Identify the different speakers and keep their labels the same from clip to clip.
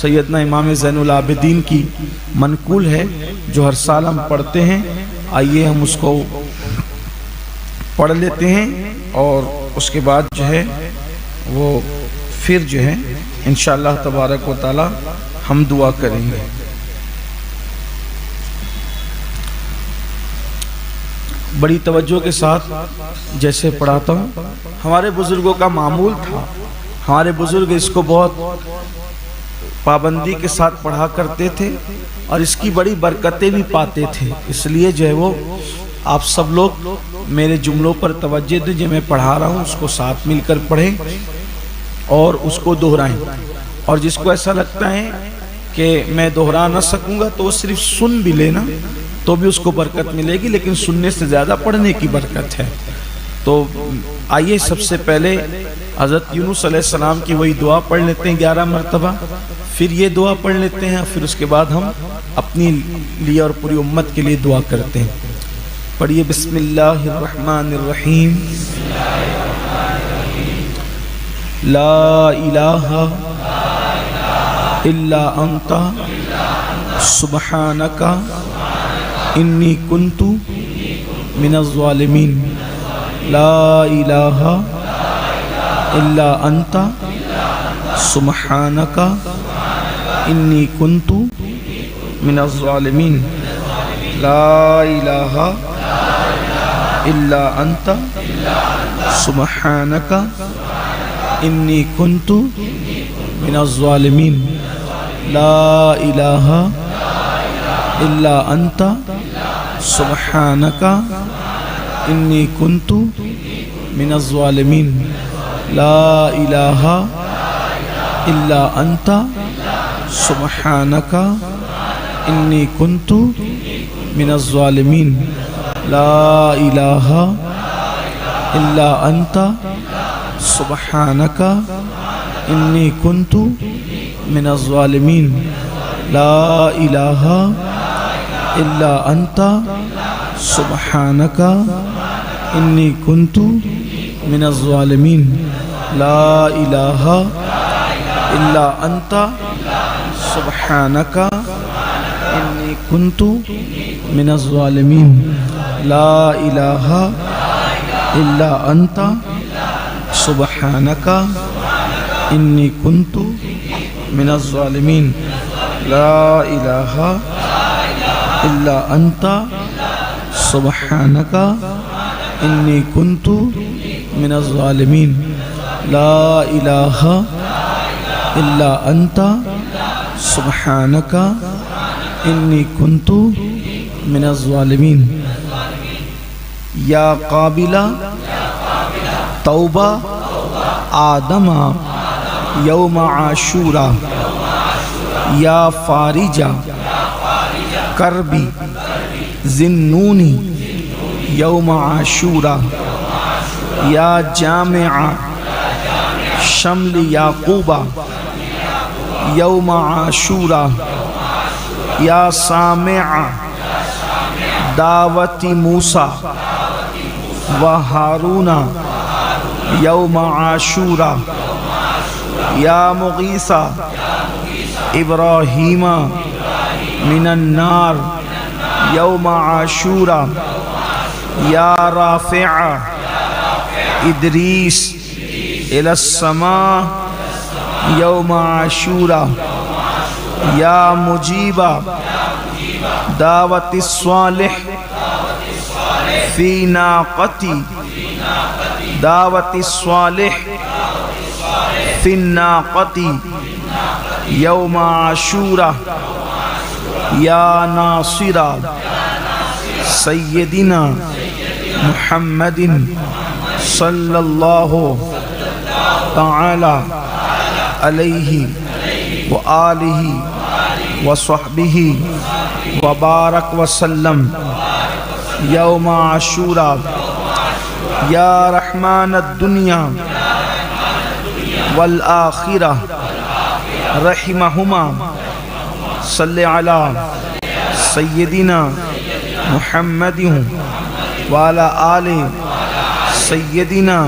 Speaker 1: سیدنا امام زین العابدین کی منقول ہے جو ہر سال ہم پڑھتے ہیں. آئیے ہم اس کو پڑھ لیتے ہیں اور اس کے بعد جو ہے وہ پھر جو ہے انشاءاللہ تبارک و تعالی ہم دعا کریں گے. بڑی توجہ کے ساتھ جیسے پڑھاتا ہوں. ہمارے بزرگوں کا معمول تھا، ہمارے بزرگ اس کو بہت پابندی کے ساتھ پڑھا کرتے تھے اور اس کی بڑی برکتیں بھی پاتے تھے. اس لیے جو ہے وہ آپ سب لوگ میرے جملوں پر توجہ دیں. جو میں پڑھا رہا ہوں اس کو ساتھ مل کر پڑھیں اور اس کو دہرائیں. اور جس کو ایسا لگتا ہے کہ میں دہرا نہ سکوں گا تو وہ صرف سن بھی لینا تو بھی اس کو برکت ملے گی، لیکن سننے سے زیادہ پڑھنے کی برکت ہے. تو آئیے سب سے پہلے حضرت یونس علیہ السلام کی وہی دعا پڑھ لیتے ہیں 11 مرتبہ، پھر یہ دعا پڑھ لیتے ہیں، پھر اس کے بعد ہم اپنی لیے اور پوری امت کے لیے دعا کرتے ہیں. پڑھیے بسم اللہ الرحمن الرحیم. لا الہ الا انت سبحانک انی کنت من الظالمین. لا الہ الا انت سبحانک انی کنت من الظالمین. لا الہ الا انت سبحانک انی کنت من الظالمین. لا الہ الا انت سبحانک انی کنت من الظالمین. لا الہ الا انت سبحانک انی کنت من الظالمین. لا الہ الا انت سبحانک انی کنت من الظالمین. لا الہ الا انت سبحانک انی کنت من الظالمین. لا الہ الا انت سبحانک انی کنت من الظالمین. لا الہ الا انت سبحانک انی کنت من الظالمین. لا الہ الا انت سبحانک انی کنت من الظالمین. لا الہ الا انت سبحانک انی کنت من الظالمین. یا قابل توبہ آدم یوم عاشورہ. یا فارج کربی ذنونی یوم عاشورہ. یا جامع شمل یعقوبہ یوم عاشورہ. یا سامع دعوت موسیٰ و ہارون یوم عاشورہ. یا مغیث ابراہیم من النار یوم عاشورہ. یا رافع ادریس الی السماء یوم عاشورہ. یا مجیب دعوت الصالح فی ناقتی. دعوت الصالح فی الناقتی یوم عاشورہ. یا ناصر سیدنا محمد صلی اللہ تعالی علیہ وآلہ وصحبہ وبارک وسلم. یوم عاشورہ. یا رحمان الدنیا والآخرہ رحمہما صلی علی سیدنا محمد وعلی آل سیدنا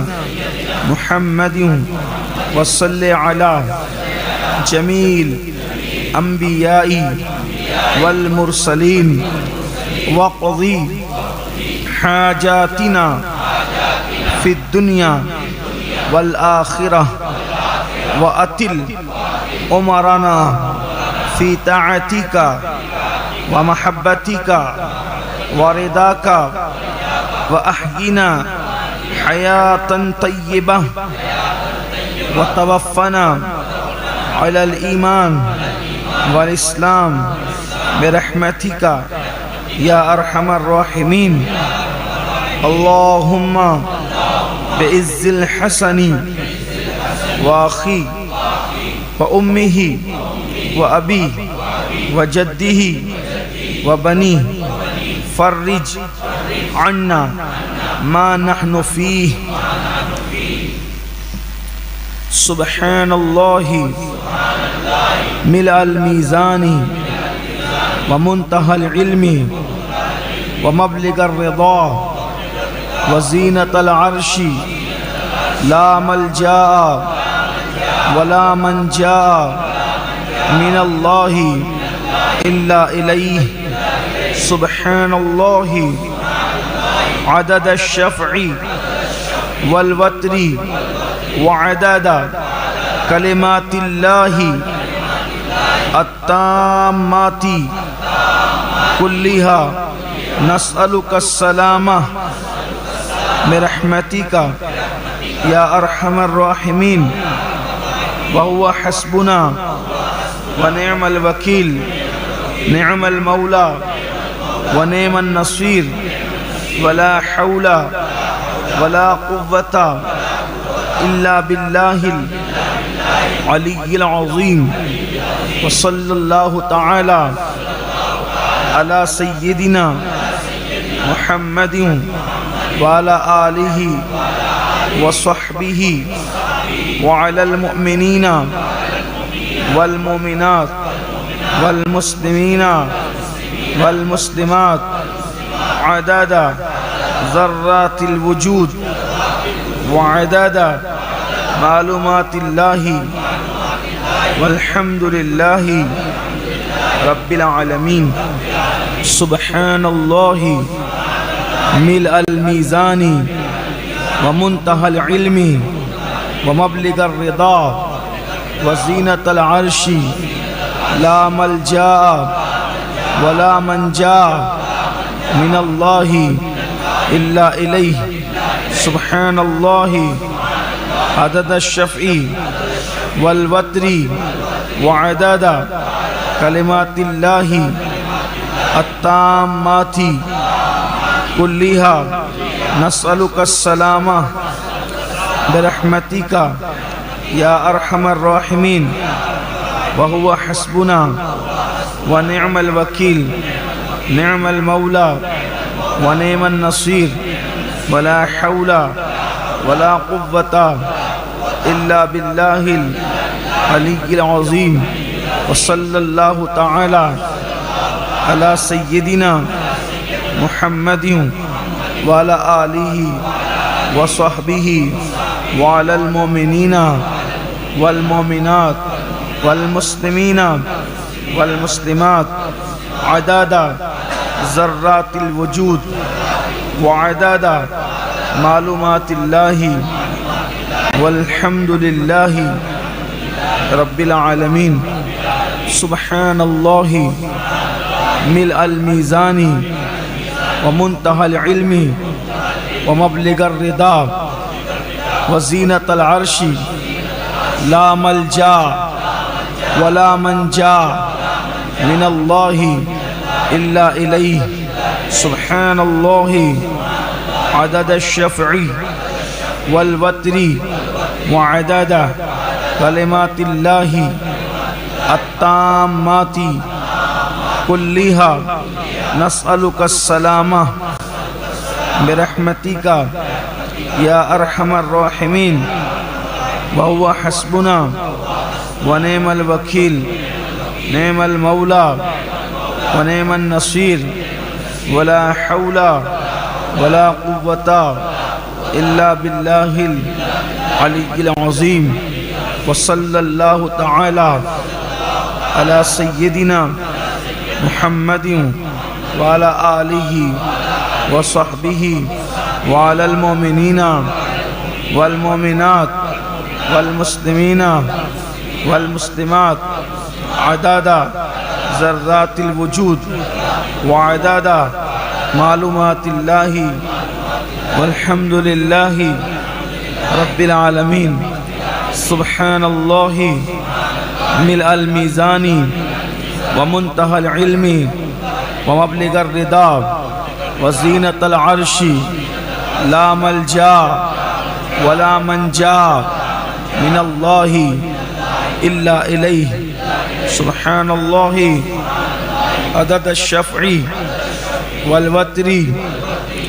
Speaker 1: محمد وصلی علی جمیل الأنبياء والمرسلين واقضِ حاجاتنا في الدنيا والآخرة وأتل أمرنا في طاعتك ومحبتك ورضاك وأحينا حياة طيبة وتوفنا على الإيمان والإسلام برحمتك يا أرحم الراحمين. اللهم بعز الحسن وأخي وأمه وأبيه وجده وبنيه فرج عنا ما نحن فيه. سبحان الله ملء الميزان ومنتهى العلم ومبلغ الرضا وزينة العرش لا ملجأ ولا منجا من الله إلا إليه. سبحان الله عدد الشفع والوتر وعدد كلمات الله التامات كلها نسألك السلامة برحمتك يا أرحم الراحمين. وهو حسبنا ونعم الوكيل نعم المولى ونعم النصير ولا حول ولا قوة إلا بالله العلي العظيم. وصلى الله تعالى على سيدنا محمد وعلى آله وصحبه وعلى المؤمنين والمؤمنات والمسلمين والمسلمات عدد ذرات الوجود وعدد معلومات الله والحمد لله رب العالمين. سبحان الله ملء الميزان ومنتهى العلم ومبلغ الرضا وزينة العرش لا ملجأ ولا منجا من الله إلا إليه. سبحان الله عدد الشفع والوتر وعدد كلمات الله التامات كلها نسألك السلامة برحمتك يا أرحم الراحمين. وهو حسبنا ونعم الوكيل نعم المولى ونعم النصير ولا حول ولا قوة إلا بالله العلي العظيم. وصلى الله تعالى على سيدنا محمد وعلى آله وصحبه وعلى المؤمنين والمؤمنات والمسلمين والمسلمات عدد ذرات الوجود وعدد معلومات الله والحمد لله رب العالمين. سبحان الله ملء الميزان ومنتهى العلم ومبلغ الرضا وزينة العرش لا ملجأ ولا منجا من الله إلا إليه. سبحان الله عدد الشفع والوتر وعدد كلمات الله التامات كلها نسألك السلامة برحمتك يا أرحم الراحمين. وهو حسبنا ونعم الوكيل نعم المولى ونعم النصير ولا حول ولا قوة إلا بالله العلي العظيم. وصلى الله تعالى على سيدنا محمد وعلى آله وصحبه وعلى المؤمنين والمؤمنات والمسلمين والمسلمات عدد ذرات الوجود وعدد معلومات الله والحمد لله رب العالمين. سبحان الله ملء الميزان ومنتهى العلم ومبلغ الرضا وزينة العرش لا ملجا ولا منجا من الله إلا إليه. سبحان الله عدد الشفع والوتر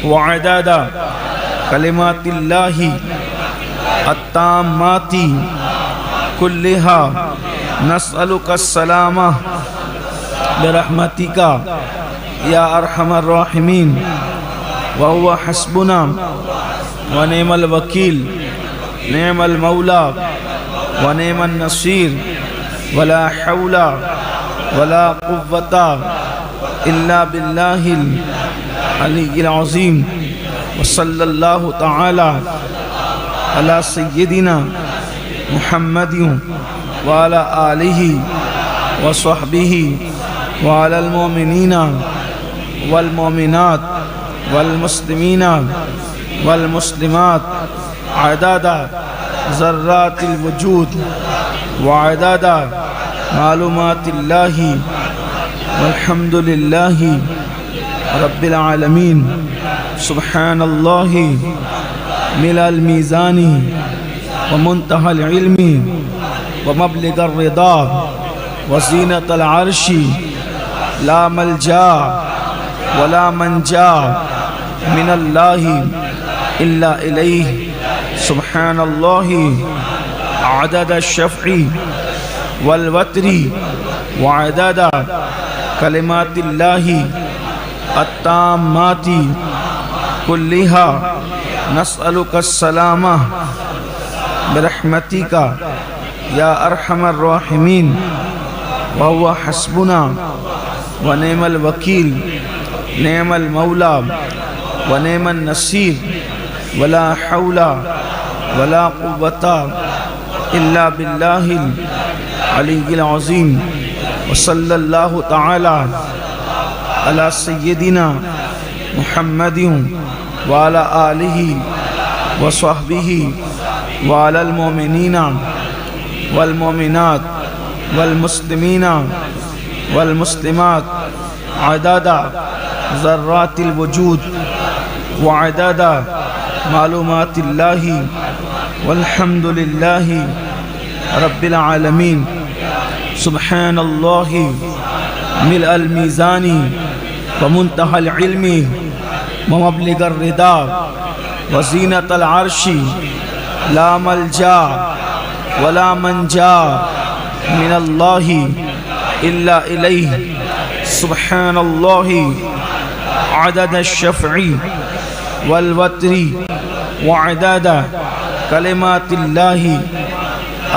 Speaker 1: وعدد كلمات الله التامات كلها نسألك السلامة برحمتك يا أرحم الراحمين. وهو حسبنا ونعم الوكيل نعم المولى ونعم النصير ولا حول ولا قوة إلا بالله العلي العظيم. وصلى الله تعالى على سيدنا محمد وعلى آله وصحبه وعلى المؤمنين والمؤمنات والمسلمين والمسلمات عدد ذرات الوجود وعدد معلومات الله والحمد لله رب العالمين. سبحان الله ملء الميزان ومنتهى العلم ومبلغ الرضا وزينة العرش لا ملجا ولا منجا من الله إلا إليه. سبحان الله عدد الشفع والوتر وعدد كلمات الله التامات كلها نسألك السلامة برحمتك يا أرحم الراحمين. وهو حسبنا ونعم الوكيل نعم المولى ونعم النصير ولا حول ولا قوة إلا بالله العلي العظيم. وصلى الله تعالى على سيدنا محمد وعلى آله وصحبه وعلى المؤمنين والمؤمنات والمسلمين والمسلمات عدد ذرات الوجود وعدد معلومات الله والحمد لله رب العالمين. سبحان الله ملء الميزان ومنتهى العلم ومبلغ الرضا وزينة العرش لا ملجا ولا منجا من الله إلا إليه. سبحان الله عدد الشفع والوتر وعدد كلمات الله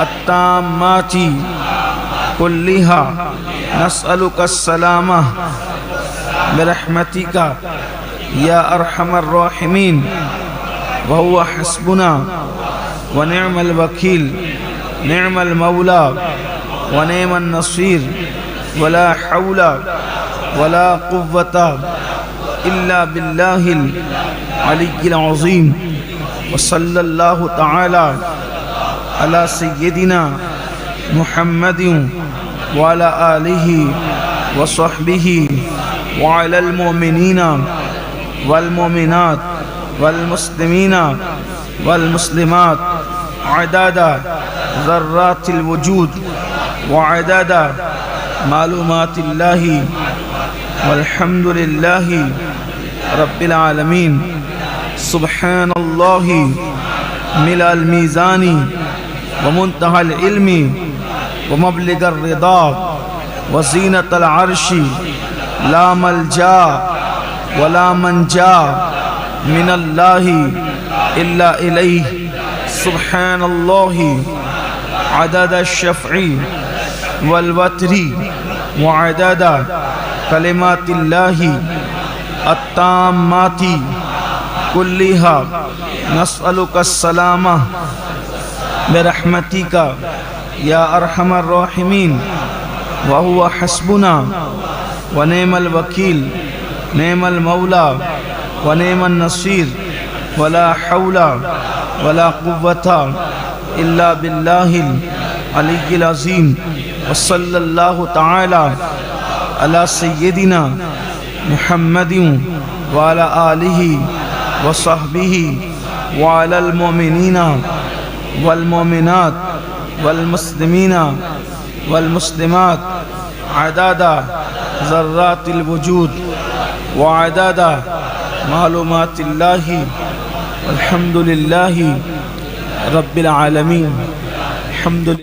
Speaker 1: التامات كلها نسألك السلامة برحمتك يا أرحم الراحمين. وهو حسبنا ونعم الوكيل نعم المولى ونعم النصير ولا حول ولا قوة إلا بالله العلي العظيم. وصلى الله تعالى على سيدنا محمد وعلى آله وصحبه وعلى المؤمنين والمؤمنات والمسلمين والمسلمات عدد ذرات الوجود وعدد معلومات الله والحمد لله رب العالمين. سبحان الله ملء الميزان ومنتهى العلم ومبلغ الرضا وزينة العرش لا ملجا ولا منجا من الله إلا إليه. سبحان الله عدد الشفع والوتر وعدد كلمات الله التامات كلها نسألك السلامة برحمتك يا أرحم الراحمين وهو حسبنا ونعم الوكيل نعم المولى ونعم النصير ولا حول ولا قوة إلا بالله العلي العظيم وصلى الله تعالى على سيدنا محمد وعلى آله وصحبه وعلى المؤمنين والمؤمنات والمسلمين والمسلمات عدد ذرات الوجود وعدد معلومات الله والحمد لله رب العالمين. الحمد لله.